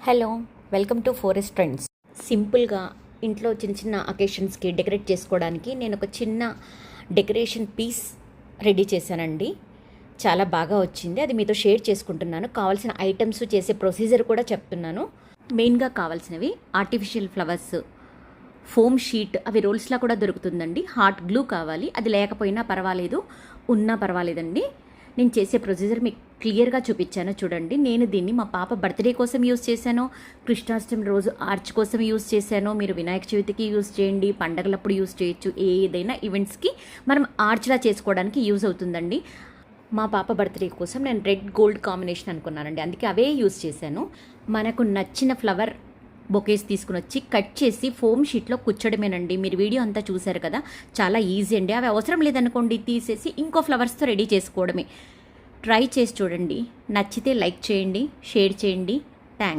Hello, welcome to forest trends. సింపుల్గా ఇంట్లో చిన్న చిన్న అకేషన్స్కి డెకరేట్ చేసుకోవడానికి నేను ఒక చిన్న డెకరేషన్ పీస్ రెడీ చేశానండి. చాలా బాగా వచ్చింది. అది మీతో షేర్ చేసుకుంటున్నాను. కావాల్సిన ఐటమ్స్, చేసే ప్రొసీజర్ కూడా చెప్తున్నాను. మెయిన్గా కావాల్సినవి ఆర్టిఫిషియల్ ఫ్లవర్స్, ఫోమ్ షీట్, అవి రోల్స్లా కూడా దొరుకుతుందండి. హాట్ గ్లూ కావాలి. అది లేకపోయినా పర్వాలేదు, ఉన్నా పర్వాలేదండి. నేను చేసే ప్రొసీజర్ మీకు క్లియర్గా చూపించాను చూడండి. నేను దీన్ని మా పాప బర్త్డే కోసం యూస్ చేశాను, కృష్ణాష్టమి రోజు ఆర్చ్ కోసం యూస్ చేశాను. మీరు వినాయక చవితికి యూస్ చేయండి, పండగలప్పుడు యూస్ చేయొచ్చు. ఏదైనా ఈవెంట్స్కి మనం ఆర్చ్లా చేసుకోవడానికి యూజ్ అవుతుందండి. మా పాప బర్త్డే కోసం నేను రెడ్ గోల్డ్ కాంబినేషన్ అనుకున్నానండి, అందుకే అవే యూస్ చేశాను. మనకు నచ్చిన ఫ్లవర్ బొకేస్ తీసుకుని వచ్చి కట్ చేసి ఫోమ్ షీట్లో కుచ్చడమేనండి. మీరు వీడియో అంతా చూశారు కదా, చాలా ఈజీ అండి. అవి అవసరం లేదనుకోండి, తీసేసి ఇంకో ఫ్లవర్స్తో రెడీ చేసుకోవడమే. ట్రై చేసి చూడండి. నచ్చితే లైక్ చేయండి, షేర్ చేయండి. థ్యాంక్స్.